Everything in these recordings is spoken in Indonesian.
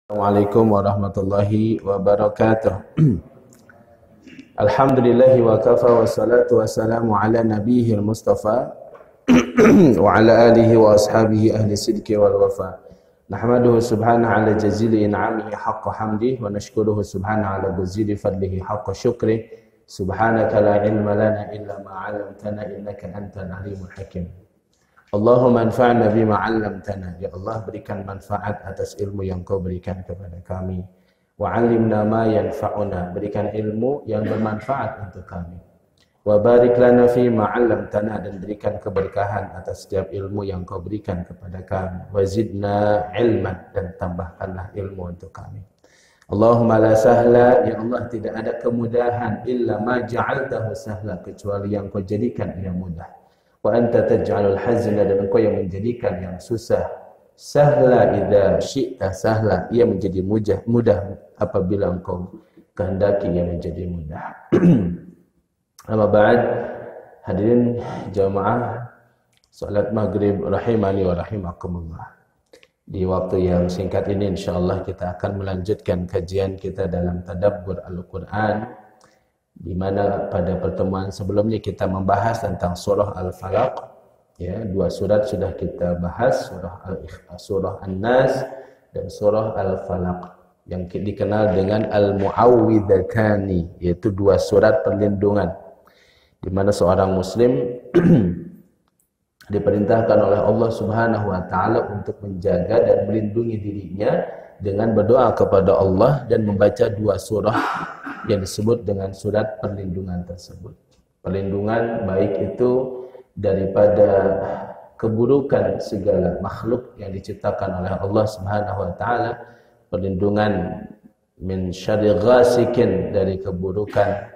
Assalamualaikum warahmatullahi wabarakatuh. Alhamdulillahi wa kafa wa salatu wa salamu ala nabiyil mustafa wa ala alihi wa ashabihi ahli sidki wal wafa. Nahmaduhu subhanahu ala jazili in'amihi haqqa hamdi wa nashkuruhu subhanahu ala jazili fadlihi haqqa syukri. Subhanaka la ilma lana illa ma 'allamtana innaka antal alimul hakim. Allahumma anfa'na bima 'allamtana. Ya Allah, berikan manfaat atas ilmu yang Kau berikan kepada kami. Wa 'allimna ma yanfa'una, berikan ilmu yang bermanfaat untuk kami. Wa barik lana fi ma 'allamtana, dan berikan keberkahan atas setiap ilmu yang Kau berikan kepada kami. Wa zidna ilman, dan tambahkanlah ilmu untuk kami. Allahumma la sahla, ya Allah, tidak ada kemudahan illa ma ja'altahu sahla, kecuali yang Kau jadikan ia mudah. Wa anta taj'alul hazna, dan Engkau yang menjadikan yang susah sahla idza syi'ta sahla, ia menjadi mudah apabila Engkau kehendaki ia menjadi mudah. Amma ba'd, hadirin jamaah salat maghrib rahimani wa rahimakumullah. Di waktu yang singkat ini insyaallah kita akan melanjutkan kajian kita dalam tadabbur Al-Qur'an, di mana pada pertemuan sebelumnya kita membahas tentang surah Al-Falaq. Ya, dua surat sudah kita bahas, surah An-Nas dan surah Al-Falaq, yang dikenal dengan Al-Mu'awwidhatani, yaitu dua surat perlindungan, di mana seorang muslim diperintahkan oleh Allah Subhanahu wa taala untuk menjaga dan melindungi dirinya dengan berdoa kepada Allah dan membaca dua surah yang disebut dengan surat perlindungan tersebut. Perlindungan baik itu daripada keburukan segala makhluk yang diciptakan oleh Allah Subhanahu wa taala, perlindungan min syarri ghasikin, dari keburukan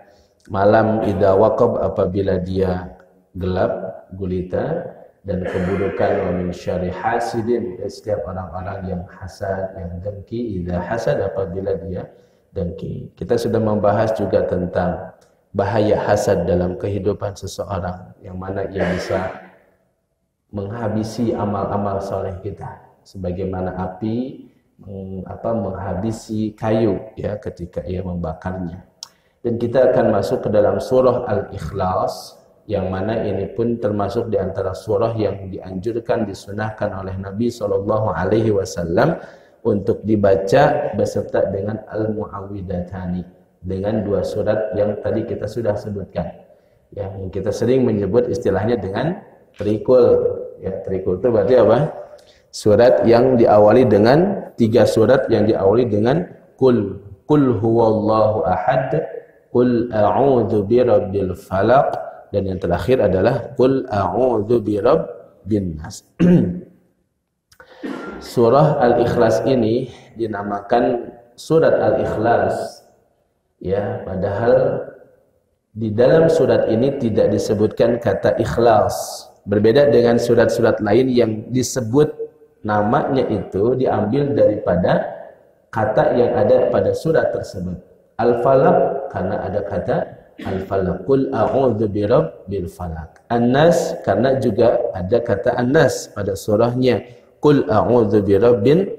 malam idza waqab, apabila dia gelap gulita, dan keburukan wa min syarri hasidin, setiap orang-orang yang hasad, yang dengki, idza hasad, apabila dia dengki. Kita sudah membahas juga tentang bahaya hasad dalam kehidupan seseorang, yang mana ia bisa menghabisi amal-amal soleh kita, sebagaimana api menghabisi kayu ya ketika ia membakarnya. Dan kita akan masuk ke dalam surah Al-Ikhlas, yang mana ini pun termasuk di antara surah yang dianjurkan, disunahkan oleh Nabi SAW untuk dibaca beserta dengan Al-Mu'awwidhatani, dengan dua surat yang tadi kita sudah sebutkan, yang kita sering menyebut istilahnya dengan trikul. Ya, trikul itu berarti apa? Surat yang diawali dengan tiga surat yang diawali dengan Qul huwallahu ahad, Qul a'udzu birabbil falaq, dan yang terakhir adalah Qul a'udzu birabbin nas. Surah Al-Ikhlas ini dinamakan surat Al-Ikhlas, ya, padahal di dalam surat ini tidak disebutkan kata ikhlas. Berbeda dengan surat-surat lain yang disebut namanya itu diambil daripada kata yang ada pada surat tersebut. Al-Falaq karena ada kata Al-Falaq, Qul a'udzu birabbil falaq. An-Nas karena juga ada kata An-Nas pada surahnya, Qul a'udzu birabbin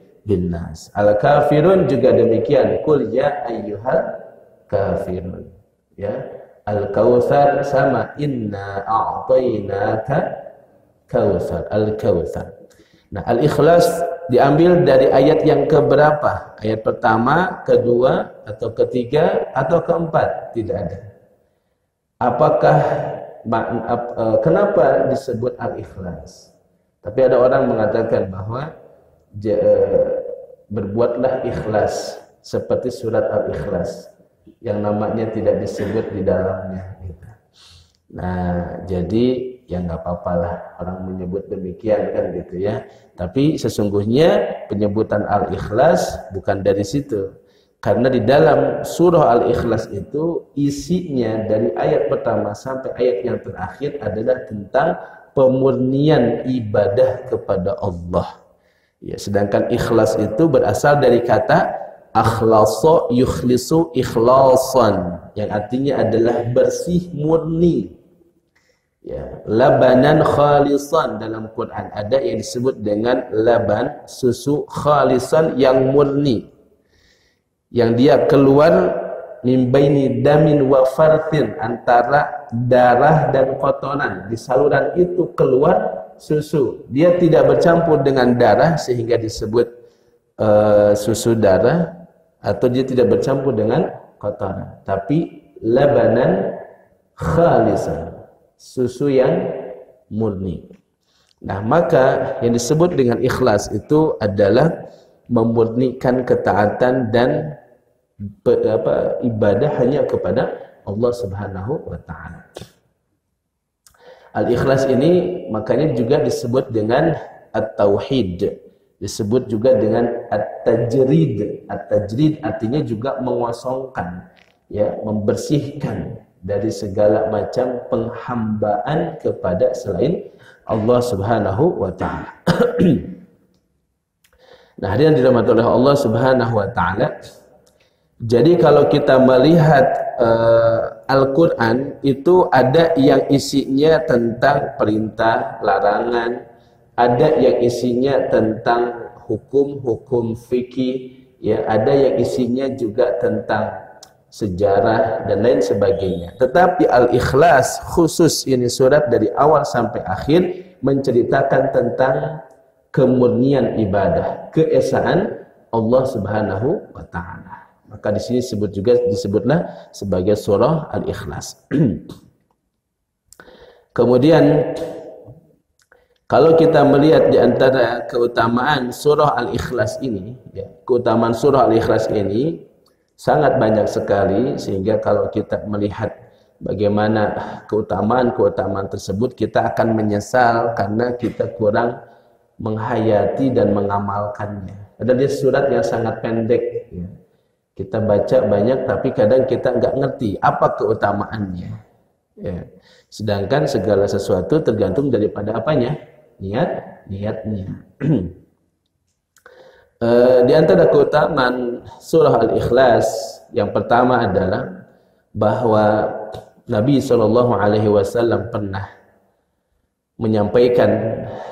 nas. Al-Kafirun juga demikian, Qul ya ayyuhal kafirun. Ya, Al-Kautsar sama, Inna a'tainaka kautsar, Al-Kautsar. Nah, Al-Ikhlas diambil dari ayat yang keberapa? Ayat pertama, kedua, atau ketiga, atau keempat? Tidak ada. Apakah kenapa disebut Al-Ikhlas? Tapi ada orang mengatakan bahwa berbuatlah ikhlas seperti surat Al-Ikhlas yang namanya tidak disebut di dalamnya. Nah, jadi ya nggak apa-apalah orang menyebut demikian kan gitu ya. Tapi sesungguhnya penyebutan Al-Ikhlas bukan dari situ. Karena di dalam surah Al-Ikhlas itu isinya dari ayat pertama sampai ayat yang terakhir adalah tentang pemurnian ibadah kepada Allah. Ya, sedangkan ikhlas itu berasal dari kata akhlasa yukhlisu ikhlasan, yang artinya adalah bersih murni. Ya, labanan khalisan dalam Quran ada yang disebut dengan laban, susu khalisan yang murni. yang dia keluar min baini damin wa fartin, antara darah dan kotoran. Di saluran itu keluar susu. Dia tidak bercampur dengan darah sehingga disebut susu darah, atau dia tidak bercampur dengan kotoran, tapi labanan khalisan, susu yang murni. Nah, maka yang disebut dengan ikhlas itu adalah memurnikan ketaatan dan ibadah hanya kepada Allah Subhanahu wa taala. Al-ikhlas ini makanya juga disebut dengan at-tauhid, disebut juga dengan at-tajrid. At-tajrid artinya juga mengosongkan, ya, membersihkan dari segala macam penghambaan kepada selain Allah Subhanahu wa taala. Nah, hadirin dirahmati oleh Allah Subhanahu wa taala. Jadi kalau kita melihat Al-Qur'an itu ada yang isinya tentang perintah, larangan, ada yang isinya tentang hukum-hukum fikih, ya, ada yang isinya juga tentang sejarah dan lain sebagainya. Tetapi Al-Ikhlas khusus ini surat dari awal sampai akhir menceritakan tentang kemurnian ibadah, keesaan Allah Subhanahu wa taala. Maka di sini disebutlah sebagai surah Al-Ikhlas. Kemudian kalau kita melihat di antara keutamaan surah Al-Ikhlas ini, ya, keutamaan surah Al-Ikhlas ini sangat banyak sekali, sehingga kalau kita melihat bagaimana keutamaan-keutamaan tersebut, kita akan menyesal karena kita kurang menghayati dan mengamalkannya. Padahal dia surat yang sangat pendek, ya. Kita baca banyak tapi kadang kita nggak ngerti apa keutamaannya, ya. Sedangkan segala sesuatu tergantung daripada apanya? Niatnya. Di antara keutamaan surah Al-Ikhlas yang pertama adalah bahwa Nabi SAW pernah menyampaikan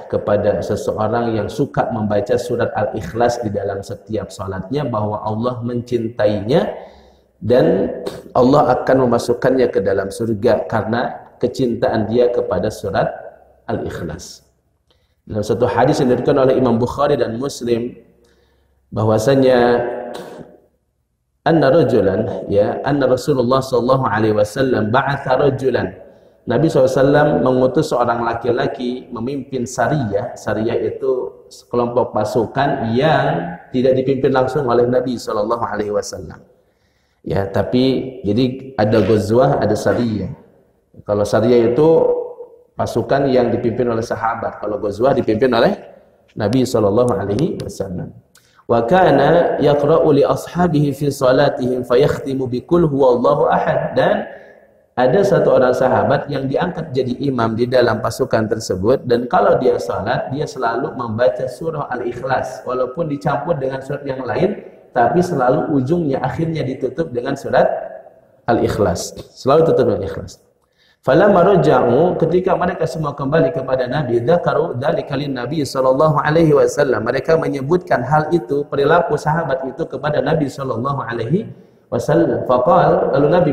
kepada seseorang yang suka membaca surat Al-Ikhlas di dalam setiap salatnya bahwa Allah mencintainya dan Allah akan memasukkannya ke dalam surga karena kecintaan dia kepada surat Al-Ikhlas. Dalam satu hadis yang diriwayatkan oleh Imam Bukhari dan Muslim, bahwasanya anna Rasulullah sallallahu alaihi wasallam ba'atha rajulan, Nabi SAW mengutus seorang laki-laki memimpin sariyah. Sariyah itu sekelompok pasukan yang tidak dipimpin langsung oleh Nabi SAW. Ya, tapi jadi ada ghazwah, ada sariyah. Kalau sariyah itu pasukan yang dipimpin oleh sahabat. Kalau ghazwah dipimpin oleh Nabi SAW. Wa kana yaqra'u li ashabihi fi salatihim fayakhtimu bi qul huwallahu ahad. Dan ada satu orang sahabat yang diangkat jadi imam di dalam pasukan tersebut, dan kalau dia salat dia selalu membaca surah Al-Ikhlas walaupun dicampur dengan surat yang lain, tapi selalu ujungnya akhirnya ditutup dengan surat Al-Ikhlas, selalu tutup dengan Ikhlas. Falamma raja'u, ketika mereka semua kembali kepada Nabi, dzakaru dzalika lin Nabi sallallahu alaihi wasallam, mereka menyebutkan hal itu, perilaku sahabat itu kepada Nabi sallallahu alaihi wasallam. Faqal, lalu Nabi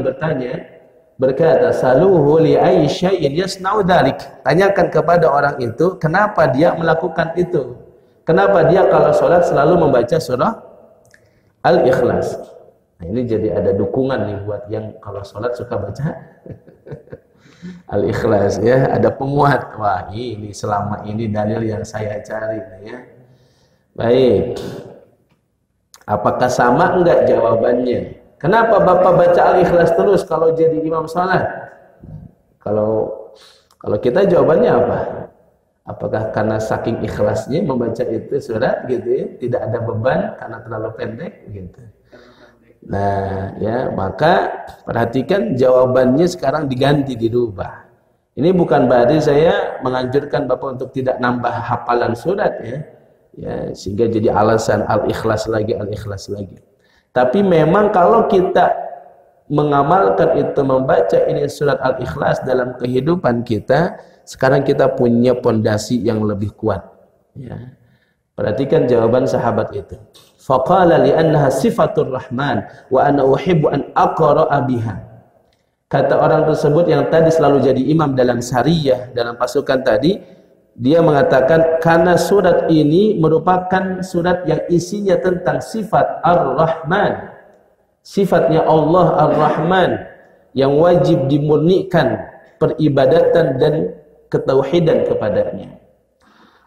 berkata, saluhu li ayyi syai'in yasna'u dzalik. Tanyakan kepada orang itu kenapa dia melakukan itu. Kenapa dia kalau salat selalu membaca surah Al-Ikhlas. Nah, ini jadi ada dukungan nih buat yang kalau salat suka baca Al-Ikhlas, ya, ada penguat. Wah, ini selama ini dalil yang saya cari, ya. Baik. Apakah sama enggak jawabannya? Kenapa Bapak baca Al-Ikhlas terus kalau jadi imam salat? Kalau kita jawabannya apa? Apakah karena saking ikhlasnya membaca itu surat gitu, ya, tidak ada beban karena terlalu pendek gitu. Nah, ya, maka perhatikan jawabannya sekarang diganti, dirubah. Ini bukan berarti saya menganjurkan Bapak untuk tidak nambah hafalan surat, ya. Ya, sehingga jadi alasan Al-Ikhlas lagi. Tapi memang kalau kita mengamalkan itu, membaca ini surat Al-Ikhlas dalam kehidupan kita, sekarang kita punya pondasi yang lebih kuat, ya. Perhatikan jawaban sahabat itu. Faqala li'annaha sifatur rahman wa ana uhibbu an aqra'a biha. Kata orang tersebut yang tadi selalu jadi imam dalam sariyah, dalam pasukan tadi, dia mengatakan karena surat ini merupakan surat yang isinya tentang sifat Ar-Rahman. Sifatnya Allah Ar-Rahman yang wajib dimurnikan peribadatan dan ketauhidan kepadanya.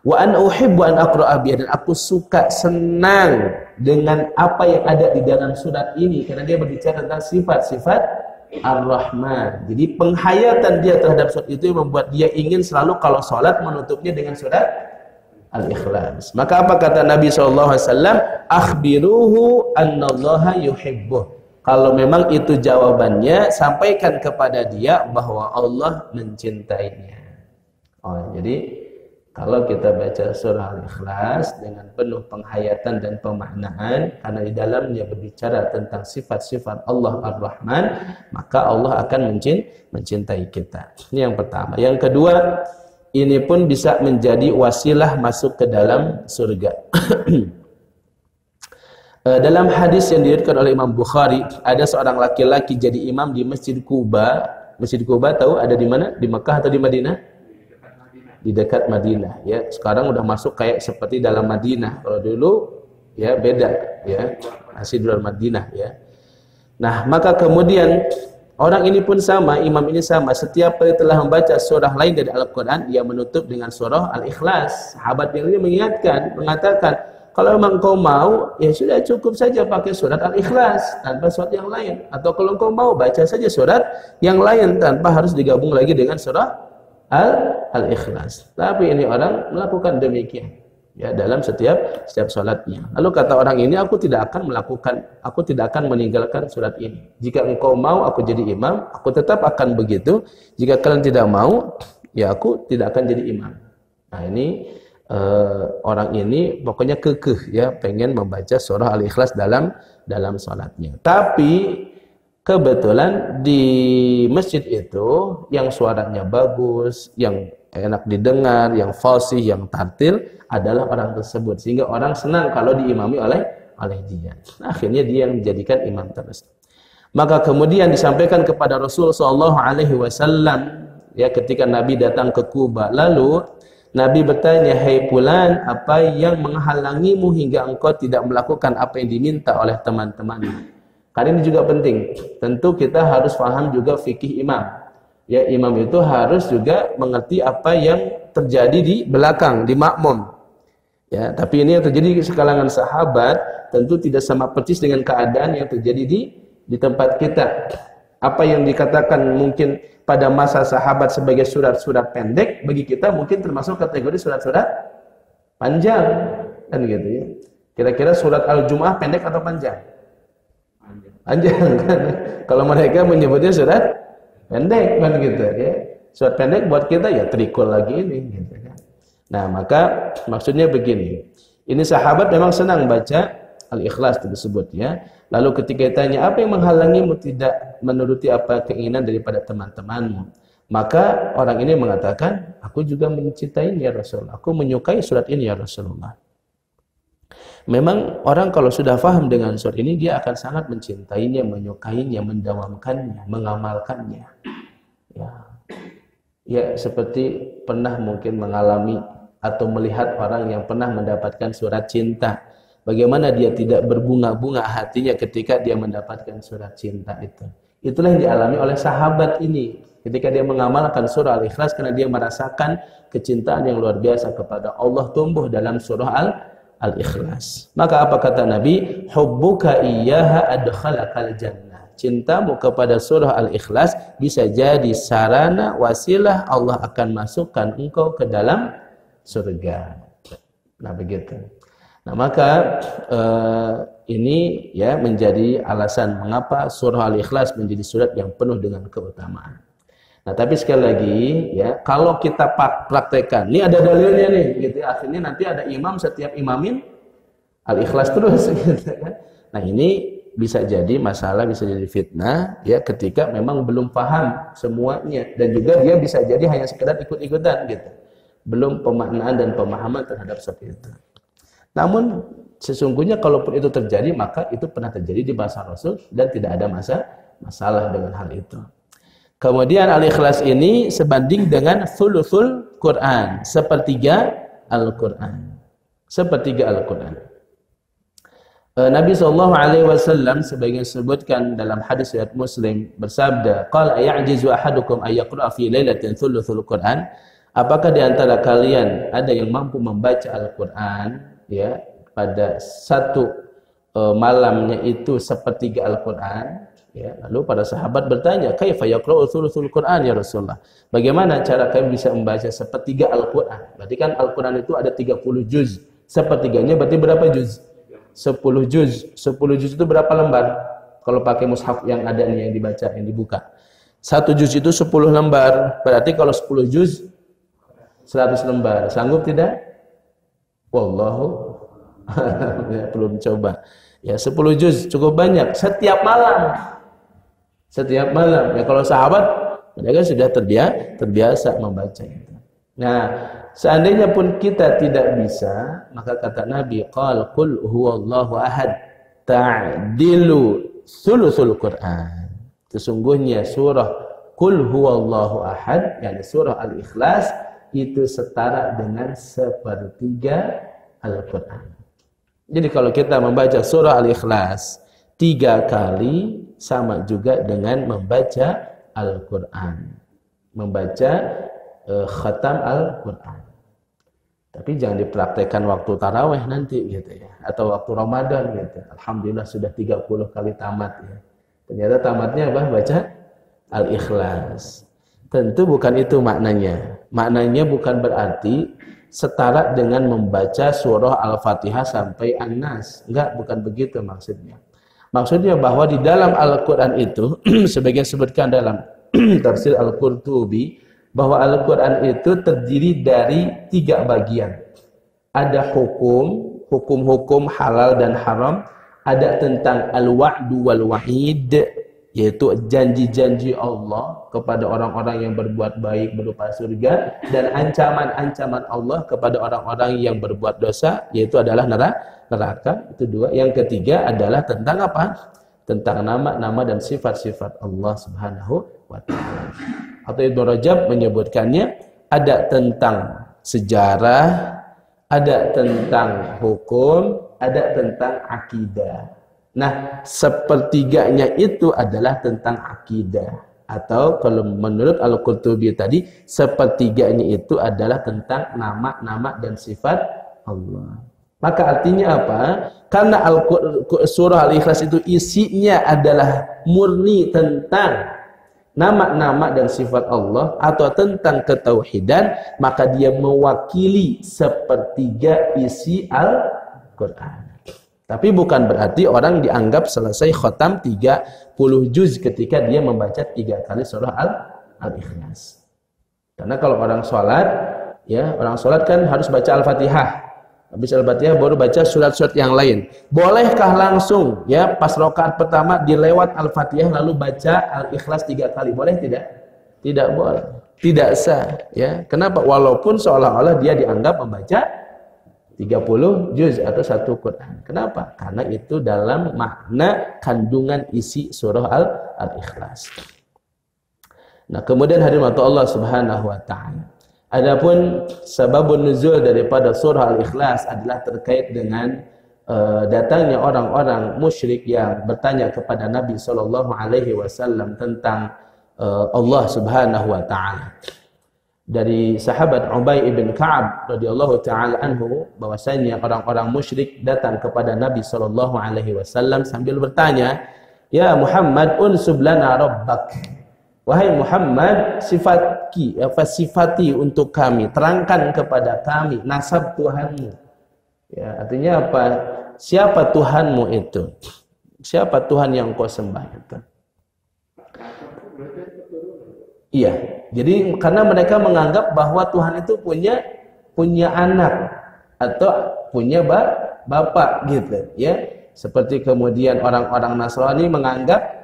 Wa an uhibbu an aqra'a biha, dan aku suka, senang dengan apa yang ada di dalam surat ini karena dia berbicara tentang sifat-sifat Ar-Rahman. Jadi penghayatan dia terhadap surat itu yang membuat dia ingin selalu kalau salat menutupnya dengan surat Al-Ikhlas. Maka apa kata Nabi SAW? Akhbiruhu annallaha yuhibbuh. Kalau memang itu jawabannya, sampaikan kepada dia bahwa Allah mencintainya. Oh, jadi kalau kita baca surah Al-Ikhlas dengan penuh penghayatan dan pemaknaan, karena di dalamnya berbicara tentang sifat-sifat Allah Ar-Rahman, maka Allah akan mencintai kita. Ini yang pertama. Yang kedua, ini pun bisa menjadi wasilah masuk ke dalam surga. Dalam hadis yang diriwayatkan oleh Imam Bukhari, ada seorang laki-laki jadi imam di Masjid Quba. Masjid Quba tahu ada di mana? Di Mekah atau di Madinah? Di dekat Madinah, ya. Sekarang udah masuk kayak seperti dalam Madinah. Kalau dulu ya beda, ya. Masih di luar Madinah, ya. Nah, maka kemudian orang ini pun sama, imam ini sama, setiap kali telah membaca surah lain dari Al-Qur'an, dia menutup dengan surah Al-Ikhlas. Sahabat yang ini mengingatkan, mengatakan, kalau memang kau mau, ya sudah cukup saja pakai surat Al-Ikhlas tanpa surat yang lain. Atau kalau kau mau, baca saja surat yang lain tanpa harus digabung lagi dengan surah Al-Ikhlas. Tapi ini orang melakukan demikian, ya, dalam setiap salatnya. Lalu kata orang ini, aku tidak akan meninggalkan surat ini. Jika engkau mau aku jadi imam, aku tetap akan begitu. Jika kalian tidak mau, ya aku tidak akan jadi imam. Nah, ini orang ini pokoknya kekeh, ya, pengen membaca surah Al-Ikhlas dalam salatnya. Tapi kebetulan di masjid itu yang suaranya bagus, yang enak didengar, yang fasih, yang tartil adalah orang tersebut, sehingga orang senang kalau diimami oleh dia. Nah, akhirnya dia yang menjadikan imam terus. Maka kemudian disampaikan kepada Rasul SAW, ya, ketika Nabi datang ke Kuba. Lalu Nabi bertanya, "Hai fulan, apa yang menghalangimu hingga engkau tidak melakukan apa yang diminta oleh teman-temanmu?" Karena ini juga penting. Tentu kita harus paham juga fikih imam. Ya, imam itu harus juga mengerti apa yang terjadi di belakang, di makmum. Ya, tapi ini yang terjadi di sekalangan sahabat tentu tidak sama persis dengan keadaan yang terjadi di tempat kita. Apa yang dikatakan mungkin pada masa sahabat sebagai surat-surat pendek, bagi kita mungkin termasuk kategori surat-surat panjang, kan gitu ya. Kira-kira surat Al-Jumu'ah pendek atau panjang? Panjang, kan? Kalau mereka menyebutnya surat pendek, kan gitu ya. Surat pendek buat kita ya trikul lagi ini, gitu kan. Nah, maka maksudnya begini. Ini sahabat memang senang baca Al-Ikhlas tersebut, ya. Lalu ketika ditanya, apa yang menghalangimu tidak menuruti apa keinginan daripada teman-temanmu? Maka orang ini mengatakan, aku juga mencintainya ya Rasulullah. Aku menyukai surat ini ya Rasulullah. Memang orang kalau sudah paham dengan surat ini, dia akan sangat mencintainya, menyukainya, mendawamkannya, mengamalkannya. Ya, seperti pernah mungkin mengalami atau melihat orang yang pernah mendapatkan surat cinta. Bagaimana dia tidak berbunga-bunga hatinya ketika dia mendapatkan surat cinta itu. Itulah yang dialami oleh sahabat ini. Ketika dia mengamalkan surah Al-Ikhlas, karena dia merasakan kecintaan yang luar biasa kepada Allah tumbuh dalam surah Al-Ikhlas. Maka apa kata Nabi? Hubbuka iyyaha adkhalakal jannah. Cintamu kepada surah Al-Ikhlas bisa jadi sarana, wasilah Allah akan masukkan engkau ke dalam surga. Nah, begitu. Nah, maka ini ya menjadi alasan mengapa surah Al-Ikhlas menjadi surat yang penuh dengan keutamaan. Nah, tapi sekali lagi ya, kalau kita praktekkan, ini ada dalilnya nih, gitu ya. Akhirnya nanti ada imam, setiap imamin Al-Ikhlas terus, gitu kan. Nah, ini bisa jadi masalah, bisa jadi fitnah, ya, ketika memang belum paham semuanya, dan juga dia bisa jadi hanya sekedar ikut-ikutan, gitu. Belum pemaknaan dan pemahaman terhadap seperti itu. Namun sesungguhnya kalaupun itu terjadi, maka itu pernah terjadi di masa Rasul dan tidak ada masalah dengan hal itu. Kemudian al-ikhlas ini sebanding dengan thuluthul Quran, sepertiga Al-Quran. Sepertiga Al-Quran. Nabi SAW sebagian disebutkan dalam hadis riwayat Muslim bersabda, qala ya'jizu ahadukum ay yaqra'a fi lailatin thuluthul Quran? Apakah di antara kalian ada yang mampu membaca Al-Quran ya pada satu malamnya itu sepertiga Al-Quran? Ya, lalu para sahabat bertanya, kaifa yaqra'u thuluthul Quran ya Rasulullah? Bagaimana cara kami bisa membaca sepertiga Al-Quran? Berarti kan Al-Quran itu ada 30 juz. Sepertiganya berarti berapa juz? 10 juz. 10 juz itu berapa lembar? Kalau pakai mushaf yang ada nih, yang dibaca, yang dibuka. 1 juz itu 10 lembar. Berarti kalau 10 juz 100 lembar. Sanggup tidak? Wallahu ya, belum coba. Ya 10 juz cukup banyak setiap malam. Setiap malam. Ya kalau sahabat mereka sudah terbiasa membaca itu. Nah, seandainya pun kita tidak bisa, maka kata Nabi, qul huwallahu ahad ta'dilu thuluthul Quran. Sesungguhnya surah qul huwallahu ahad, yakni surah Al-Ikhlas, itu setara dengan sepertiga Al-Quran. Jadi kalau kita membaca surah Al-Ikhlas 3 kali, sama juga dengan membaca Al-Quran, membaca khatam Al-Quran. Tapi jangan dipraktekkan waktu tarawih nanti gitu ya, atau waktu Ramadan gitu. Alhamdulillah sudah 30 kali tamat ya. Ternyata tamatnya apa? Baca Al-Ikhlas. Tentu bukan itu maknanya. Maknanya bukan berarti setara dengan membaca surah Al-Fatihah sampai An-Nas. Enggak, bukan begitu maksudnya. Maksudnya bahwa di dalam Al-Quran itu, sebagian sebutkan dalam tafsir Al-Qurtubi, bahwa Al-Quran itu terdiri dari 3 bagian. Ada hukum-hukum halal dan haram. Ada tentang al-wa'du wal-wa'id, yaitu janji-janji Allah kepada orang-orang yang berbuat baik berupa surga, dan ancaman-ancaman Allah kepada orang-orang yang berbuat dosa, yaitu adalah neraka. Itu 2. Yang ketiga adalah tentang apa? Tentang nama-nama dan sifat-sifat Allah Subhanahu wa ta'ala. Atau Ibnu Rajab menyebutkannya ada tentang sejarah, ada tentang hukum, ada tentang akidah. Nah, sepertiganya itu adalah tentang akidah. Atau kalau menurut Al-Qurtubi tadi, sepertiganya itu adalah tentang nama-nama dan sifat Allah. Maka artinya apa? Karena surah Al-Ikhlas itu isinya adalah murni tentang nama-nama dan sifat Allah atau tentang ketauhidan, maka dia mewakili sepertiga isi Al-Quran. Tapi bukan berarti orang dianggap selesai khatam 30 juz ketika dia membaca 3 kali surah Al-Ikhlas. Karena kalau orang sholat, ya orang sholat kan harus baca Al-Fatihah. Habis Al-Fatihah baru baca surat-surat yang lain. Bolehkah langsung ya pas rakaat pertama dilewat Al-Fatihah lalu baca Al-Ikhlas 3 kali? Boleh tidak? Tidak boleh. Tidak sah ya. Kenapa? Walaupun seolah-olah dia dianggap membaca 30 juz atau 1 Quran. Kenapa? Karena itu dalam makna kandungan isi surah Al-Ikhlas. Nah, kemudian hadirin Allah Subhanahu wa taala. Adapun sababun nuzul daripada surah Al-Ikhlas adalah terkait dengan datangnya orang-orang musyrik yang bertanya kepada Nabi SAW tentang Allah Subhanahu wa taala. Dari sahabat Ubay ibn Ka'ab radhiyallahu taala anhu, bahwasanya orang-orang musyrik datang kepada Nabi SAW sambil bertanya, "Ya Muhammad, unsub lana rabbak." Wahai Muhammad, sifati untuk kami, terangkan kepada kami nasab Tuhanmu. Ya, artinya apa? Siapa Tuhanmu itu? Siapa Tuhan yang kau sembah itu? Iya, jadi karena mereka menganggap bahwa Tuhan itu punya anak atau punya bapak gitu, ya. Seperti kemudian orang-orang Nasrani menganggap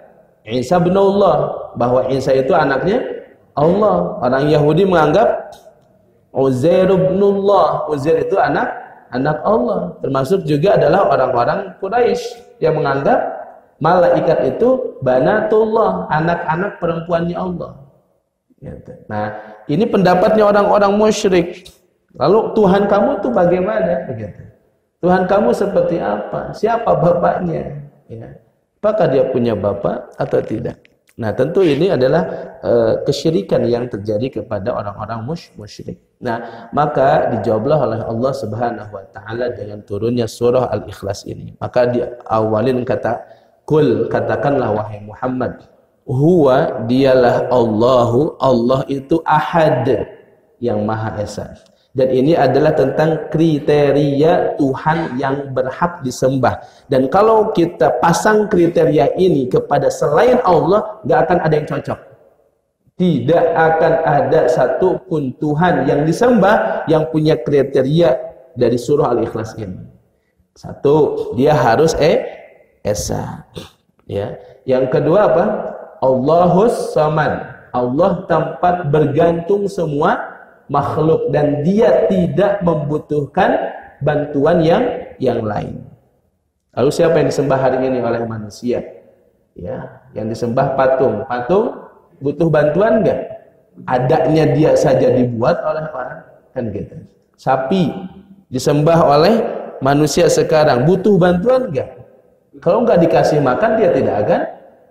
Isa bin Allah, bahwa Isa itu anaknya Allah. Orang Yahudi menganggap Uzair bin Allah, Uzair itu anak anak Allah. Termasuk juga adalah orang-orang Quraisy yang menganggap malaikat itu banatullah, anak-anak perempuannya Allah. Nah, ini pendapatnya orang-orang musyrik. Lalu Tuhan kamu tuh bagaimana? Begitu. Tuhan kamu seperti apa? Siapa bapaknya? Ya. Apakah dia punya bapak atau tidak? Nah, tentu ini adalah kesyirikan yang terjadi kepada orang-orang musyrik. Nah, maka dijawablah oleh Allah Subhanahu wa taala dengan turunnya surah Al-Ikhlas ini. Maka diawalin kata kul, katakanlah wahai Muhammad, huwa dialah Allahu, Allah itu ahad, yang Maha Esa. Dan ini adalah tentang kriteria Tuhan yang berhak disembah. Dan kalau kita pasang kriteria ini kepada selain Allah, nggak akan ada yang cocok. Tidak akan ada satupun Tuhan yang disembah yang punya kriteria dari surah Al-Ikhlas ini. Satu, dia harus Esa. Ya. Yang kedua apa? Allahus Samad. Allah tempat bergantung semua makhluk dan dia tidak membutuhkan bantuan yang lain. Lalu siapa yang disembah hari ini oleh manusia? Ya, yang disembah patung. Patung butuh bantuan enggak? Adanya dia saja dibuat oleh orang, kan gitu. Sapi disembah oleh manusia sekarang, butuh bantuan enggak? Kalau enggak dikasih makan dia tidak akan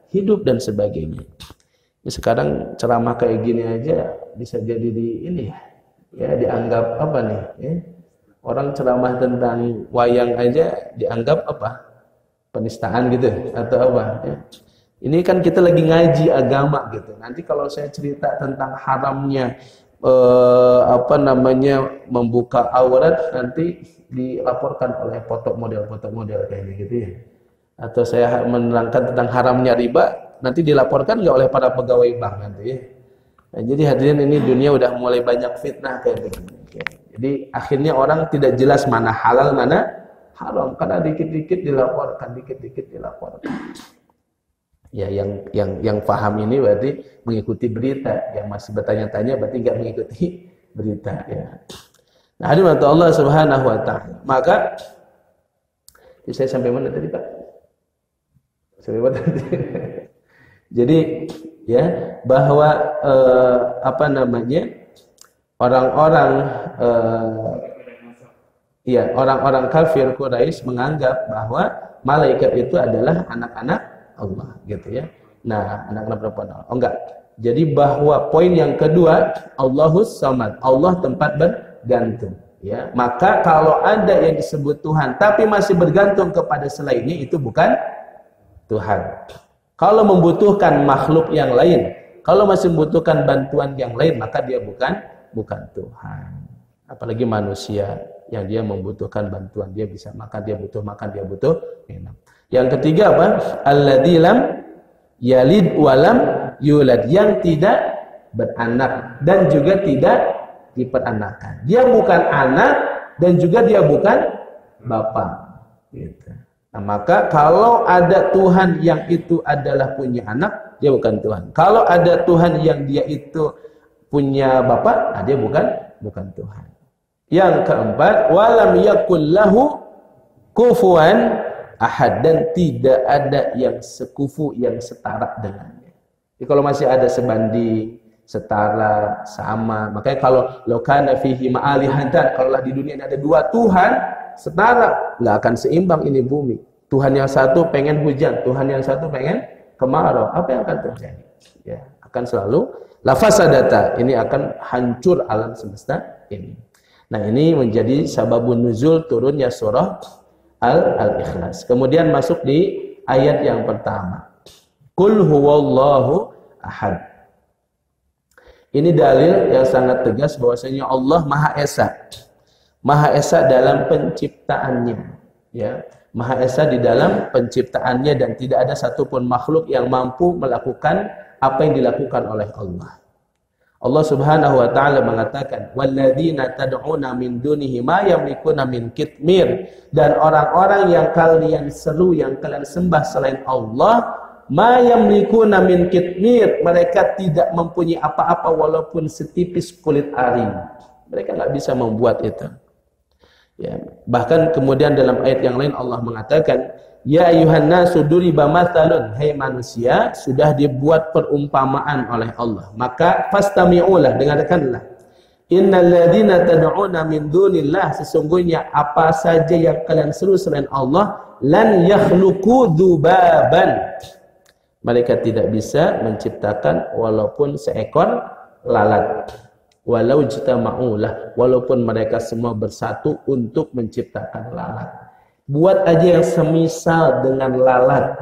hidup dan sebagainya. Sekarang ceramah kayak gini aja bisa jadi ya dianggap apa nih? Ya? Orang ceramah tentang wayang aja dianggap apa? Penistaan gitu atau apa? Ya? Ini kan kita lagi ngaji agama gitu. Nanti kalau saya cerita tentang haramnya membuka aurat, nanti dilaporkan oleh foto model kayak gitu ya. Atau saya menerangkan tentang haramnya riba, nanti dilaporkan nggak oleh para pegawai bank nanti ya. Nah, jadi hadirin, ini dunia udah mulai banyak fitnah kayak begini. Jadi akhirnya orang tidak jelas mana halal mana haram karena dikit-dikit dilaporkan. Ya, yang paham ini berarti mengikuti berita. Yang masih bertanya-tanya berarti nggak mengikuti berita. Ya. Nah, hadirin Allah Subhanahu Wa Taala. Maka saya sampai mana tadi Pak? Sampai mana tadi? Jadi ya, bahwa orang-orang kafir Quraisy menganggap bahwa malaikat itu adalah anak-anak Allah gitu ya. Nah, anak-anak perempuan Allah. Oh enggak. Jadi bahwa poin yang kedua, Allahus Samad, Allah tempat bergantung ya. Maka kalau ada yang disebut Tuhan tapi masih bergantung kepada selainnya, itu bukan Tuhan. Kalau membutuhkan makhluk yang lain, kalau masih membutuhkan bantuan yang lain, maka dia bukan Tuhan. Apalagi manusia yang dia membutuhkan bantuan, dia bisa makan, dia butuh makan, dia butuh minum. Yang ketiga apa? Alladzi lam yalid walam yulad, yang tidak beranak dan juga tidak diperanakan. Dia bukan anak dan juga dia bukan bapak. Gitu. Nah, maka kalau ada Tuhan yang itu adalah punya anak, dia bukan Tuhan. Kalau ada Tuhan yang dia itu punya bapak, nah dia bukan Tuhan. Yang keempat, walam yakul lahu kufuwan ahad, dan tidak ada yang sekufu, yang setara dengannya. Jadi kalau masih ada sebanding, setara, sama, makanya kalau lokana fihi ma'alihatan, kalau di dunia ini ada dua Tuhan setara, nggak akan seimbang ini bumi. Tuhan yang satu pengen hujan, Tuhan yang satu pengen kemarau, apa yang akan terjadi? Ya, akan selalu lafasadata, ini akan hancur alam semesta ini. Nah, ini menjadi sababun nuzul turunnya surah Al-Ikhlas. Kemudian masuk di ayat yang pertama. Qul huwallahu ahad. Ini dalil yang sangat tegas bahwasanya Allah Maha Esa. Maha Esa dalam penciptaannya, ya. Maha Esa di dalam penciptaannya, dan tidak ada satupun makhluk yang mampu melakukan apa yang dilakukan oleh Allah. Allah Subhanahu wa taala mengatakan, "Walladzina tad'una min dunihi ma yamlikuna min kitmir." Dan orang-orang yang kalian seru, yang kalian sembah selain Allah, ma yamlikuna min kitmir, mereka tidak mempunyai apa-apa walaupun setipis kulit ari. Mereka nggak bisa membuat itu. Ya, bahkan kemudian dalam ayat yang lain Allah mengatakan, ya ayuhan nasu duriba mathalun, hai manusia, sudah dibuat perumpamaan oleh Allah, maka fastami'ulah, dengarkanlah. Innal ladzina tad'una min dunillah, sesungguhnya apa saja yang kalian seru selain Allah, lan yakhluqu dzubaban, mereka tidak bisa menciptakan walaupun seekor lalat. Walau jitama'ulah, walaupun mereka semua bersatu untuk menciptakan lalat. Buat aja yang semisal dengan lalat,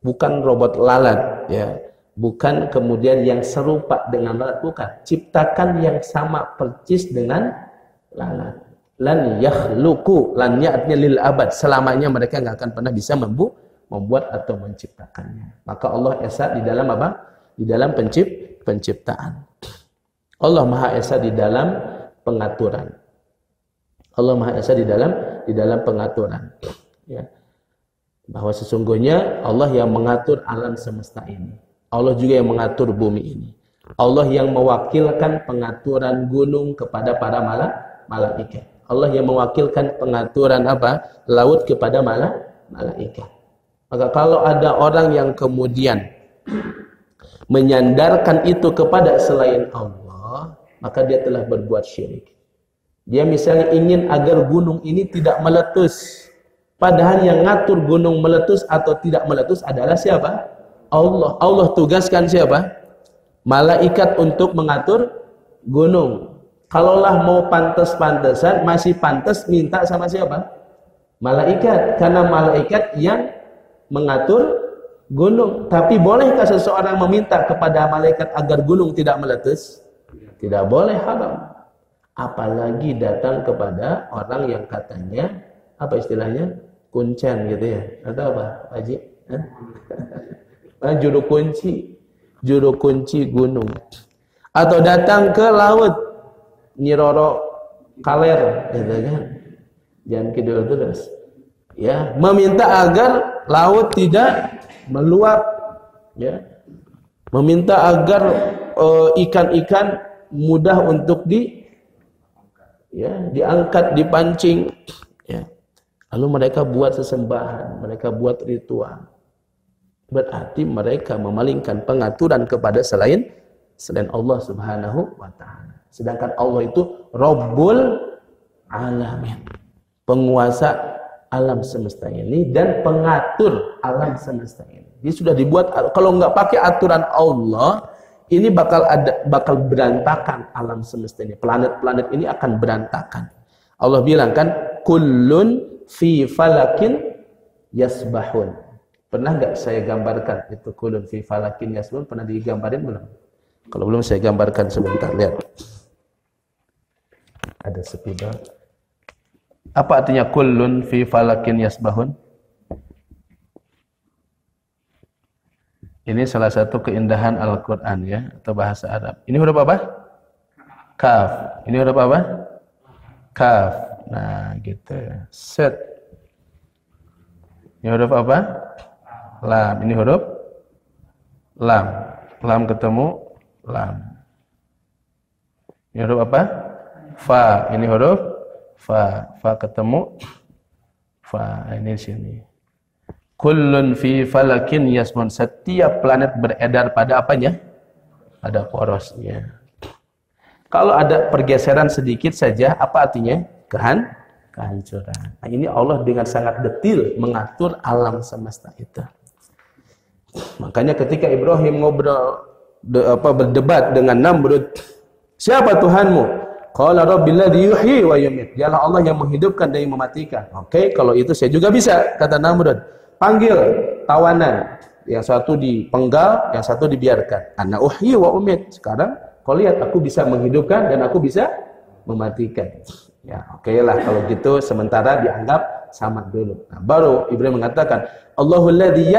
bukan robot lalat, ya, bukan kemudian yang serupa dengan lalat, bukan. Ciptakan yang sama persis dengan lalat. Lan yakhluqu, lannya artinya lil abad, selamanya mereka nggak akan pernah bisa membuat atau menciptakannya. Maka Allah esa di dalam apa? Di dalam penciptaan. Allah Maha Esa di dalam pengaturan. Allah Maha Esa di dalam pengaturan. Ya. Bahwa sesungguhnya Allah yang mengatur alam semesta ini. Allah juga yang mengatur bumi ini. Allah yang mewakilkan pengaturan gunung kepada para malaikat. Allah yang mewakilkan pengaturan apa? Laut kepada malaikat. Maka kalau ada orang yang kemudian menyandarkan itu kepada selain Allah, maka dia telah berbuat syirik. Dia misalnya ingin agar gunung ini tidak meletus, padahal yang ngatur gunung meletus atau tidak meletus adalah siapa? Allah. Allah tugaskan siapa? Malaikat untuk mengatur gunung. Kalaulah mau pantas-pantasan, masih pantas minta sama siapa? Malaikat, karena malaikat yang mengatur gunung. Tapi bolehkah seseorang meminta kepada malaikat agar gunung tidak meletus? Tidak boleh, haram. Apalagi datang kepada orang yang katanya, apa istilahnya? Kuncen gitu ya. Atau apa, Pak Haji? Juru kunci gunung. Atau datang ke laut, Nyiroro Kaler, gitu kan? Jangan kidul terus. Ya, meminta agar laut tidak meluap, ya. Meminta agar ikan-ikan mudah untuk diangkat, dipancing, ya. Lalu mereka buat sesembahan, mereka buat ritual. Berarti mereka memalingkan pengaturan kepada selain Allah Subhanahu wa taala. Sedangkan Allah itu Rabbul Alamin, penguasa alam semesta ini dan pengatur alam semesta ini. Dia sudah dibuat, kalau nggak pakai aturan Allah, ini bakal berantakan alam semesta ini. Planet-planet ini akan berantakan. Allah bilang kan, kullun fi falakin yasbahun. Pernah nggak saya gambarkan itu kullun fi falakin yasbahun? Pernah digambarin belum? Kalau belum saya gambarkan sebentar, lihat. Ada spidol. Apa artinya kullun fi falakin yasbahun? Ini salah satu keindahan Al-Quran, ya, atau bahasa Arab. Ini huruf apa? Kaf. Ini huruf apa? Kaf. Nah, gitu. Set. Ini huruf apa? Lam. Ini huruf lam. Lam ketemu lam. Ini huruf apa? Fa. Ini huruf fa. Fa ketemu fa. Ini sini. Kullun fi falakin yasbun. Setiap planet beredar pada apanya? Pada porosnya. Kalau ada pergeseran sedikit saja, apa artinya? Kehancuran. Nah, ini Allah dengan sangat detil mengatur alam semesta itu. Makanya ketika Ibrahim berdebat dengan Namrud, siapa Tuhanmu? Qala rabbil ladzi yuhyi wa yumiit. Dialah Allah yang menghidupkan dan yang mematikan. Oke, kalau itu saya juga bisa, kata Namrud. Panggil tawanan, yang satu dipenggal, yang satu dibiarkan. Ana uhyi wa umiit. Sekarang kau lihat, aku bisa menghidupkan dan aku bisa mematikan. Ya, oke lah kalau gitu, sementara dianggap sama dulu. Nah, baru Ibrahim mengatakan, Allahul ladzi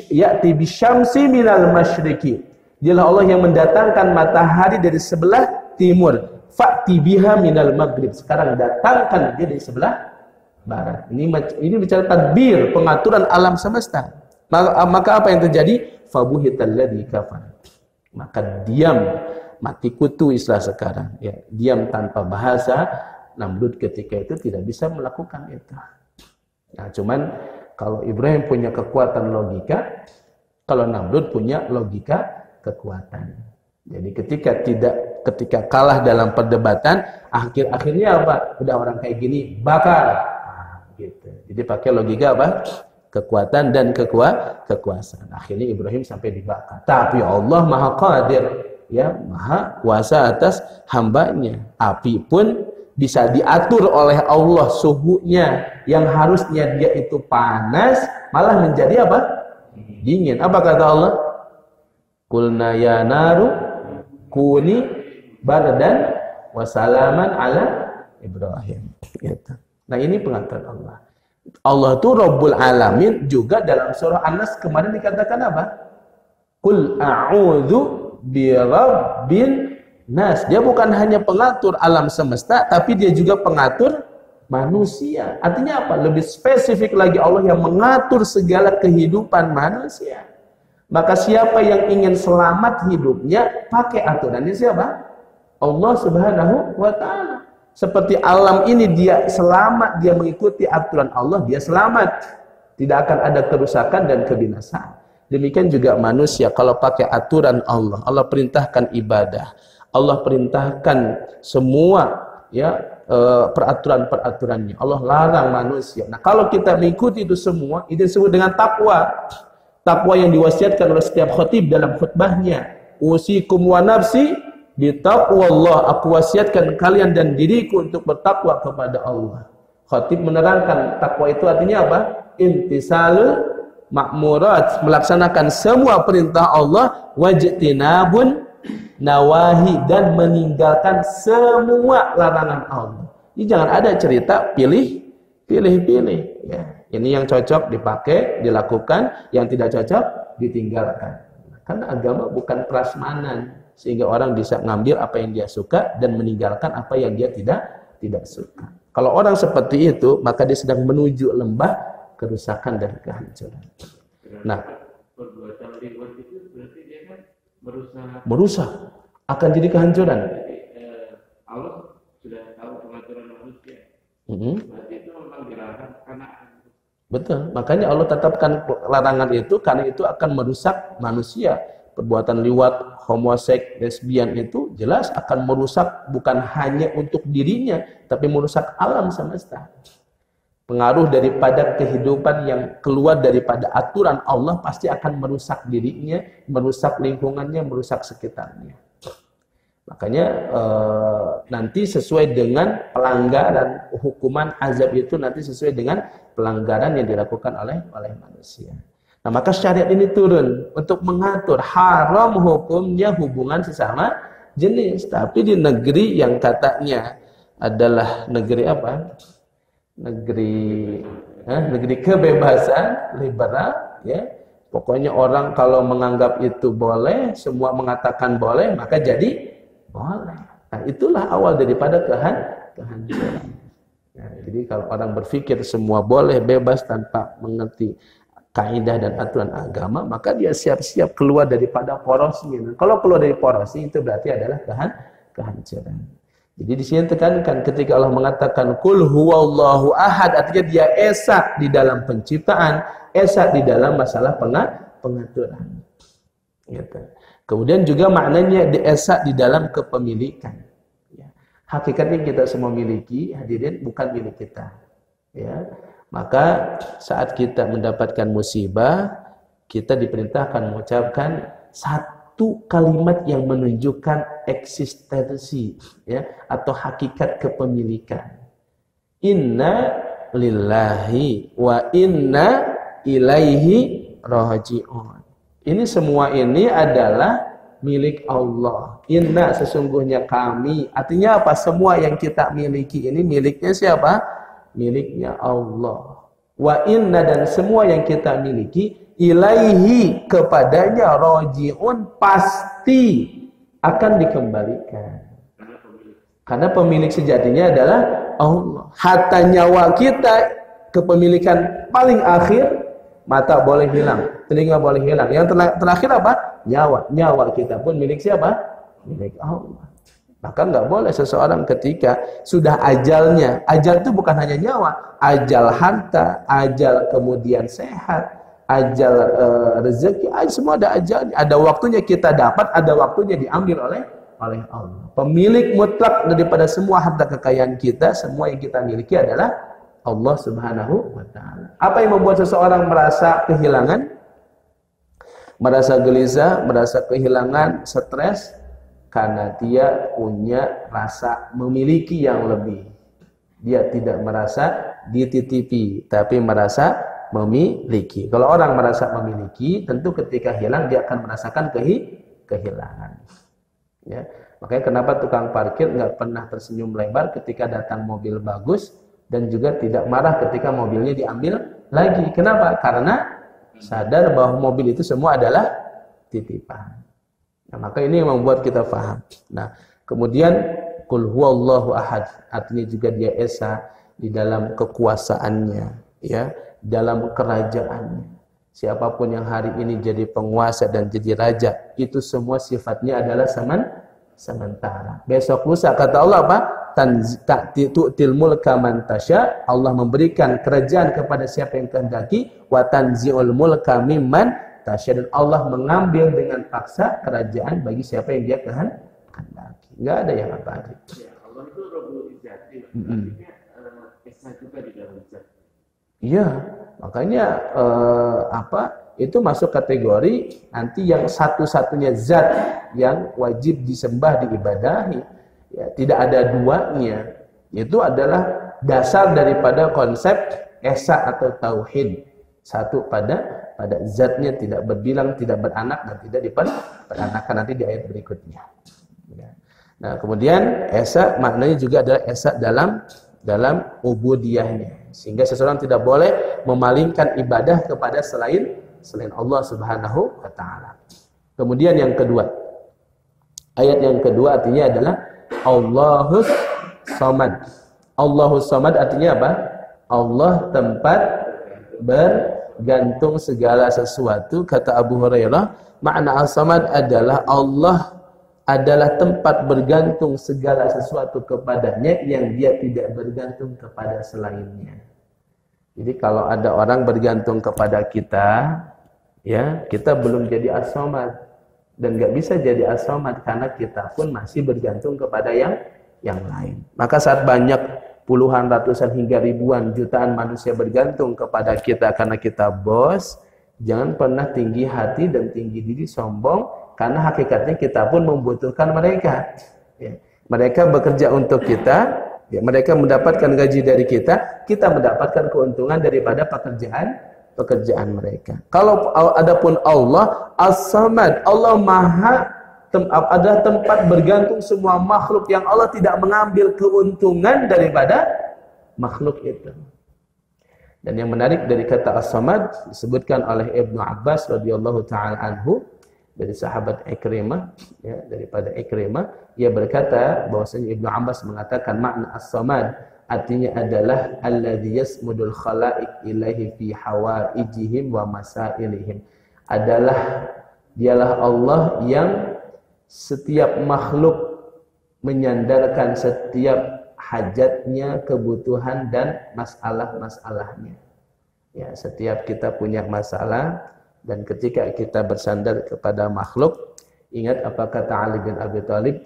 ya'ti bisyamsi minal masyriqi. Dialah Allah yang mendatangkan matahari dari sebelah timur. Fa'ti biha minal maghrib. Sekarang datangkan dia dari sebelah barat. Ini bicara tadbir, pengaturan alam semesta. Maka apa yang terjadi? Fabuhital ladzi kafar. Maka diam, mati kutu istilah sekarang, ya. Diam tanpa bahasa Namrud ketika itu tidak bisa melakukan itu. Nah, cuman kalau Ibrahim punya kekuatan logika, kalau Namrud punya logika kekuatan. Jadi ketika kalah dalam perdebatan, akhirnya apa? Udah orang kayak gini bakar. Gitu. Jadi pakai logika apa? Kekuatan dan kekuasaan. Akhirnya Ibrahim sampai dibakar. Tapi Allah Maha Qadir, ya, Maha kuasa atas hambanya. Api pun bisa diatur oleh Allah suhunya, yang harusnya dia itu panas malah menjadi apa? Dingin. Apa kata Allah? Qulna ya naru kuni bardan wa salaman ala Ibrahim. Gitu. Nah, ini pengaturan Allah. Allah itu Rabbul Alamin, juga dalam surah An-Nas kemarin dikatakan apa? Qul a'udzu birabbin nas. Dia bukan hanya pengatur alam semesta, tapi dia juga pengatur manusia. Artinya apa? Lebih spesifik lagi, Allah yang mengatur segala kehidupan manusia. Maka siapa yang ingin selamat hidupnya, pakai aturannya siapa? Allah Subhanahu wa ta'ala. Seperti alam ini dia selamat, dia mengikuti aturan Allah, dia selamat. Tidak akan ada kerusakan dan kebinasaan. Demikian juga manusia, kalau pakai aturan Allah, Allah perintahkan ibadah, Allah perintahkan semua, ya, peraturan-peraturannya. Allah larang manusia. Nah, kalau kita mengikuti itu semua, itu disebut dengan takwa. Takwa yang diwasiatkan oleh setiap khatib dalam khutbahnya. Usikum wa nafsi bitaqwallah. Aku wasiatkan kalian dan diriku untuk bertakwa kepada Allah. Khatib menerangkan takwa itu artinya apa? Imtisalul ma'murat, melaksanakan semua perintah Allah, wajtinabun nawahi, dan meninggalkan semua larangan Allah. Ini jangan ada cerita pilih. Ya. Ini yang cocok dipakai, dilakukan, yang tidak cocok ditinggalkan. Karena agama bukan prasmanan, sehingga orang bisa ngambil apa yang dia suka dan meninggalkan apa yang dia tidak suka. Kalau orang seperti itu, maka dia sedang menuju lembah kerusakan dan kehancuran. Nah, perbuatan riwayat itu berarti dia kan merusak akan jadi kehancuran. Allah sudah tahu pengaturan manusia. Berarti itu memang dilarang karena betul. Makanya Allah tetapkan larangan itu karena itu akan merusak manusia. Perbuatan liwat, homoseks, lesbian itu jelas akan merusak bukan hanya untuk dirinya, tapi merusak alam semesta. Pengaruh daripada kehidupan yang keluar daripada aturan Allah pasti akan merusak dirinya, merusak lingkungannya, merusak sekitarnya. Makanya nanti sesuai dengan pelanggaran, hukuman azab itu nanti sesuai dengan pelanggaran yang dilakukan oleh manusia. Nah, maka syariat ini turun untuk mengatur haram hukumnya hubungan sesama jenis. Tapi di negeri yang katanya adalah negeri apa? Negeri kebebasan, liberal, ya. Pokoknya orang kalau menganggap itu boleh, semua mengatakan boleh, maka jadi boleh. Nah, itulah awal daripada kehancuran. Nah, jadi kalau orang berpikir semua boleh, bebas tanpa mengerti kaidah dan aturan agama, maka dia siap-siap keluar daripada porosnya. Nah, kalau keluar dari porosnya itu berarti adalah kehancuran. Jadi di sini tekankan ketika Allah mengatakan Qul huwallahu ahad, artinya dia esa di dalam penciptaan, esa di dalam masalah pengaturan. Gitu. Kemudian juga maknanya esa di dalam kepemilikan. Ya. Hakikatnya kita semua miliki, hadirin, bukan milik kita. Ya. Maka saat kita mendapatkan musibah, kita diperintahkan mengucapkan satu kalimat yang menunjukkan eksistensi, ya, atau hakikat kepemilikan. Inna lillahi wa inna ilaihi raji'un. Ini semua ini adalah milik Allah. Inna, sesungguhnya kami. Artinya apa? Semua yang kita miliki ini miliknya siapa? Miliknya Allah. Wa inna, dan semua yang kita miliki ilaihi, kepadanya raji'un, pasti akan dikembalikan. Karena pemilik sejatinya adalah Allah. Hatta nyawa kita, kepemilikan paling akhir, mata boleh hilang, telinga boleh hilang. Yang terakhir apa? Nyawa. Nyawa kita pun milik siapa? Milik Allah. Maka nggak boleh seseorang ketika sudah ajalnya, ajal itu bukan hanya nyawa, ajal harta, ajal kemudian sehat, ajal rezeki, semua ada ajalnya. Ada waktunya kita dapat, ada waktunya diambil oleh Allah. Pemilik mutlak daripada semua harta kekayaan kita, semua yang kita miliki adalah Allah Subhanahu wa Ta'ala. Apa yang membuat seseorang merasa kehilangan, merasa gelisah, merasa kehilangan, stres? Karena dia punya rasa memiliki yang lebih. Dia tidak merasa dititipi, tapi merasa memiliki. Kalau orang merasa memiliki, tentu ketika hilang dia akan merasakan kehilangan. Ya. Makanya kenapa tukang parkir nggak pernah tersenyum lebar ketika datang mobil bagus, dan juga tidak marah ketika mobilnya diambil lagi. Kenapa? Karena sadar bahwa mobil itu semua adalah titipan. Nah, maka ini yang membuat kita paham. Nah, kemudian Qul huwallahu ahad, artinya juga dia esa di dalam kekuasaannya, ya, dalam kerajaannya. Siapapun yang hari ini jadi penguasa dan jadi raja, itu semua sifatnya adalah sementara. Besok lusa kata Allah apa? Tu'til mulka man tasya, Allah memberikan kerajaan kepada siapa yang kehendaki, wa tanzi'ul mulka mimman tasya, dan Allah mengambil dengan paksa kerajaan bagi siapa yang dia kehendaki. Enggak ada yang abadi. Ya, Allah itu Rabbul Izzati. Artinya esa juga di dalam zat. Iya, makanya itu masuk kategori nanti yang satu-satunya zat yang wajib disembah, diibadahi. Ya, tidak ada duanya. Itu adalah dasar daripada konsep esa atau tauhid. Satu pada zatnya, tidak berbilang, tidak beranak, dan tidak diperanakan nanti di ayat berikutnya. Ya. Nah, kemudian esa maknanya juga adalah esa dalam ubudiyahnya, sehingga seseorang tidak boleh memalingkan ibadah kepada selain Allah Subhanahu wa Ta'ala. Kemudian yang kedua, ayat yang kedua artinya adalah Allahus Samad. Allahus Samad artinya apa? Allah tempat bergantung segala sesuatu. Kata Abu Hurairah, makna as-samad adalah Allah adalah tempat bergantung segala sesuatu kepadanya yang dia tidak bergantung kepada selainnya. Jadi kalau ada orang bergantung kepada kita, ya, kita belum jadi as-samad, dan nggak bisa jadi as-samad karena kita pun masih bergantung kepada yang lain. Maka saat banyak puluhan, ratusan, hingga ribuan, jutaan manusia bergantung kepada kita karena kita bos, jangan pernah tinggi hati dan tinggi diri, sombong, karena hakikatnya kita pun membutuhkan mereka. Ya. Mereka bekerja untuk kita, ya, mereka mendapatkan gaji dari kita mendapatkan keuntungan daripada pekerjaan mereka. Kalau adapun Allah As-Samad, Allah adalah tempat bergantung semua makhluk yang Allah tidak mengambil keuntungan daripada makhluk itu. Dan yang menarik dari kata As-Samad disebutkan oleh Ibnu Abbas radhiyallahu taala anhu dari sahabat Ikrimah, ya, daripada Ikrimah, ia berkata bahwasanya Ibnu Abbas mengatakan makna As-Samad artinya adalah alladzi yasmudul khalaiq ilaihi fi hawaijihim wa masailihim, adalah dialah Allah yang setiap makhluk menyandarkan setiap hajatnya, kebutuhan, dan masalah-masalahnya. Ya, setiap kita punya masalah, dan ketika kita bersandar kepada makhluk, ingat apa kata Ali bin Abi Thalib,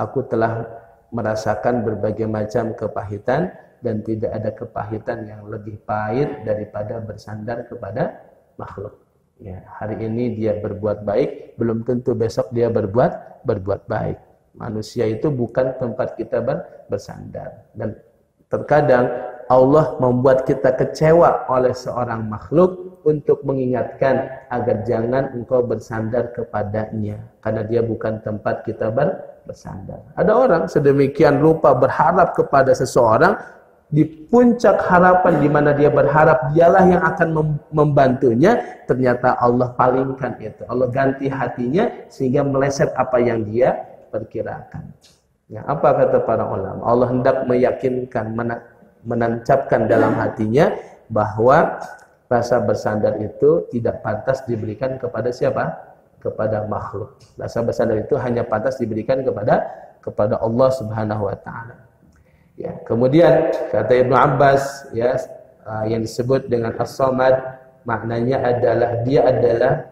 aku telah merasakan berbagai macam kepahitan, dan tidak ada kepahitan yang lebih pahit daripada bersandar kepada makhluk. Ya, hari ini dia berbuat baik, belum tentu besok dia berbuat baik. Manusia itu bukan tempat kita bersandar. Dan terkadang Allah membuat kita kecewa oleh seorang makhluk untuk mengingatkan agar jangan engkau bersandar kepadanya, karena dia bukan tempat kita bersandar. Ada orang sedemikian rupa berharap kepada seseorang, di puncak harapan di mana dia berharap dialah yang akan membantunya, ternyata Allah palingkan itu. Allah ganti hatinya sehingga meleset apa yang dia perkirakan. Ya, apa kata para ulama? Allah hendak meyakinkan, menancapkan dalam hatinya bahwa rasa bersandar itu tidak pantas diberikan kepada siapa? kepada makhluk. Rasa bersandar itu hanya pantas diberikan kepada Allah Subhanahu wa taala. Ya, kemudian kata Ibnu Abbas ya, yang disebut dengan As-Samad maknanya adalah dia adalah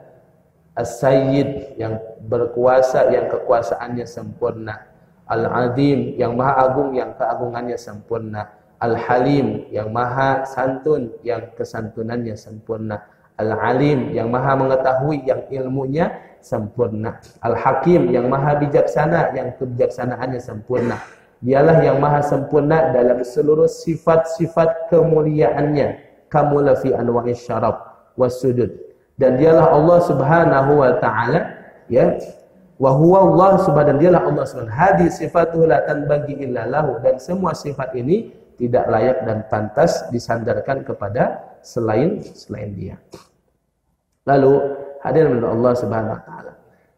As-Sayyid yang berkuasa, yang kekuasaannya sempurna, Al-Azim yang maha agung, yang keagungannya sempurna, Al-Halim yang maha santun, yang kesantunannya sempurna, Al-Alim yang maha mengetahui, yang ilmunya sempurna, Al-Hakim yang maha bijaksana, yang kebijaksanaannya sempurna. Dialah yang maha sempurna dalam seluruh sifat-sifat kemuliaannya, kamula fi anwa'is syaraf was-sujud. Dan dialah Allah Subhanahu wa taala ya, wa huwa Allah subhanahu, dialah Allah subhanahu. Hadi sifatuhu la tanbaghi illa lahu, dan semua sifat ini tidak layak dan pantas disandarkan kepada selain dia. Lalu hadirin Allah Subhanahu wa taala,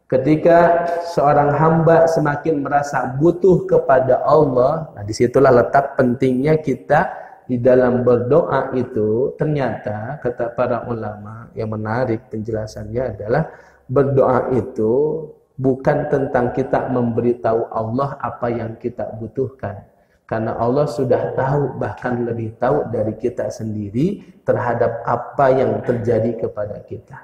ketika seorang hamba semakin merasa butuh kepada Allah, nah disitulah letak pentingnya kita di dalam berdoa itu. Ternyata kata para ulama yang menarik penjelasannya adalah berdoa itu bukan tentang kita memberitahu Allah apa yang kita butuhkan, karena Allah sudah tahu, bahkan lebih tahu dari kita sendiri terhadap apa yang terjadi kepada kita.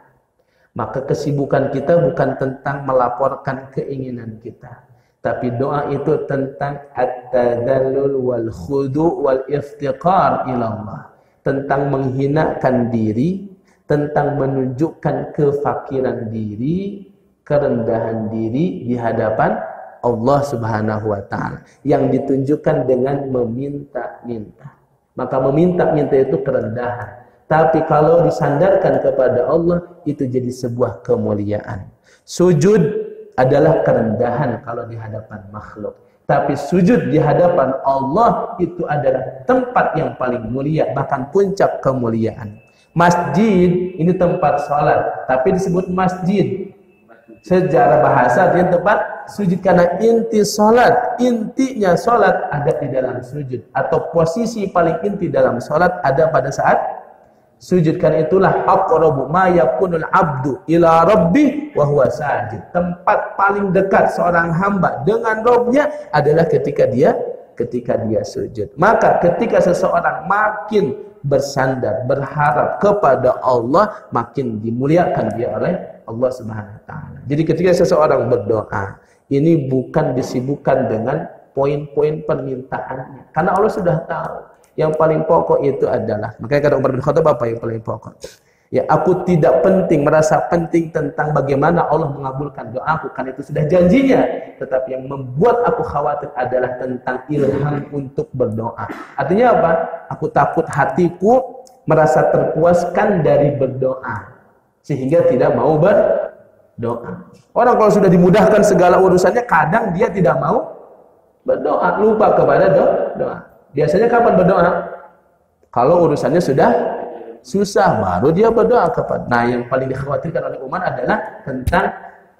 Maka kesibukan kita bukan tentang melaporkan keinginan kita, tapi doa itu tentang at-tadallul wal khudu' wal iftiqar ila Allah, tentang menghinakan diri, tentang menunjukkan kefakiran diri, kerendahan diri di hadapan Allah Subhanahu wa taala, yang ditunjukkan dengan meminta-minta. Maka meminta-minta itu kerendahan. Tapi kalau disandarkan kepada Allah, itu jadi sebuah kemuliaan. Sujud adalah kerendahan kalau di hadapan makhluk. Tapi sujud di hadapan Allah itu adalah tempat yang paling mulia, bahkan puncak kemuliaan. Masjid ini tempat sholat, tapi disebut masjid. Secara bahasa dia tempat sujud, karena inti sholat, intinya sholat ada di dalam sujud, atau posisi paling inti dalam sholat ada pada saat sujud. Karena itulah aqrabu ma yakunul abdu ila rabbih wa huwa sajid. Tempat paling dekat seorang hamba dengan Rabbnya adalah ketika dia sujud. Maka ketika seseorang makin bersandar, berharap kepada Allah, makin dimuliakan dia oleh Allah Subhanahu wa taala. Jadi ketika seseorang berdoa, ini bukan disibukkan dengan poin-poin permintaannya, karena Allah sudah tahu. Yang paling pokok itu adalah, makanya kata Umar bin Khattab apa yang paling pokok? Ya, aku tidak merasa penting tentang bagaimana Allah mengabulkan doaku, karena itu sudah janjinya. Tetapi yang membuat aku khawatir adalah tentang ilham untuk berdoa. Artinya apa? Aku takut hatiku merasa terpuaskan dari berdoa, sehingga tidak mau berdoa. Orang kalau sudah dimudahkan segala urusannya, kadang dia tidak mau berdoa, lupa kepada doa. Biasanya kapan berdoa? Kalau urusannya sudah susah, baru dia berdoa kepada. Nah, yang paling dikhawatirkan oleh Umar adalah tentang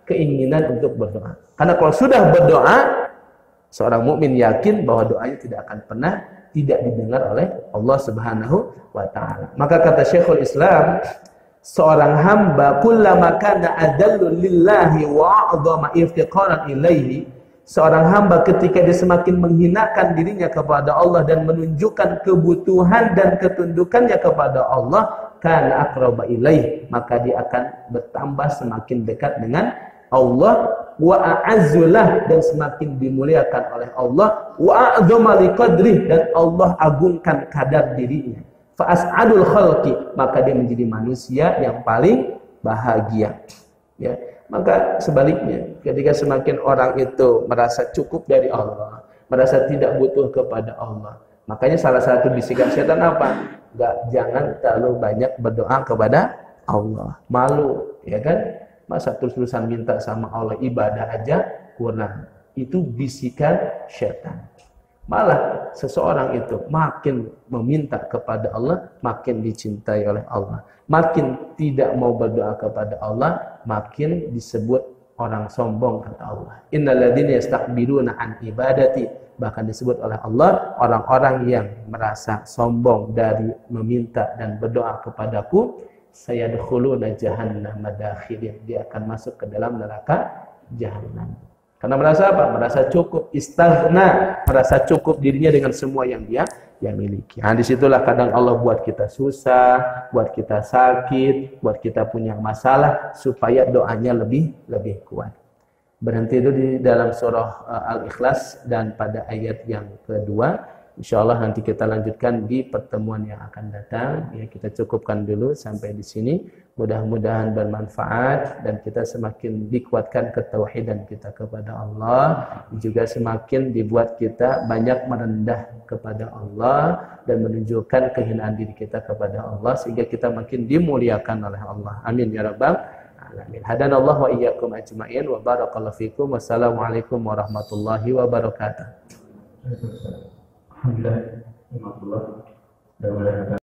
keinginan untuk berdoa. Karena kalau sudah berdoa, seorang mukmin yakin bahwa doanya tidak akan pernah tidak didengar oleh Allah Subhanahu wa taala. Maka kata Syekhul Islam, seorang hamba kullama kana adallu lillahi wa a'dhama iftiqaran ilaihi, seorang hamba ketika dia semakin menghinakan dirinya kepada Allah dan menunjukkan kebutuhan dan ketundukannya kepada Allah, kana aqraba ilaih, maka dia akan bertambah semakin dekat dengan Allah, wa a'azzulah, dan semakin dimuliakan oleh Allah, wa a'dhama liqadrih, dan Allah agungkan kadar dirinya, fa as'adul khalqi, maka dia menjadi manusia yang paling bahagia. Ya. Maka sebaliknya, ketika semakin orang itu merasa cukup dari Allah, merasa tidak butuh kepada Allah, makanya salah satu bisikan setan apa? Jangan terlalu banyak berdoa kepada Allah. Malu, ya kan? Masa terus-terusan minta sama Allah, ibadah aja kurang. Itu bisikan setan. Malah seseorang itu makin meminta kepada Allah, makin dicintai oleh Allah. Makin tidak mau berdoa kepada Allah, makin disebut orang sombong, kata Allah. Innal ladzina yastakbiruna an ibadati, bahkan disebut oleh Allah orang-orang yang merasa sombong dari meminta dan berdoa kepadaku, sayadkhuluna jahannam madakhirin. Dia akan masuk ke dalam neraka jahanam. Karena merasa apa? Merasa cukup, istaghna, merasa cukup dirinya dengan semua yang dia miliki. Nah, disitulah kadang Allah buat kita susah, buat kita sakit, buat kita punya masalah supaya doanya lebih kuat. Berhenti itu di dalam surah Al-Ikhlas dan pada ayat yang kedua. Insyaallah nanti kita lanjutkan di pertemuan yang akan datang. Ya, kita cukupkan dulu sampai di sini. Mudah-mudahan bermanfaat dan kita semakin dikuatkan ketauhidan kita kepada Allah, juga semakin dibuat kita banyak merendah kepada Allah dan menunjukkan kehinaan diri kita kepada Allah sehingga kita makin dimuliakan oleh Allah. Amin ya rabbal alamin. Hadanallahu wa iyyakum ajmain wa barakallahu fikum. Wassalamualaikum warahmatullahi wabarakatuh. Alhamdulillah,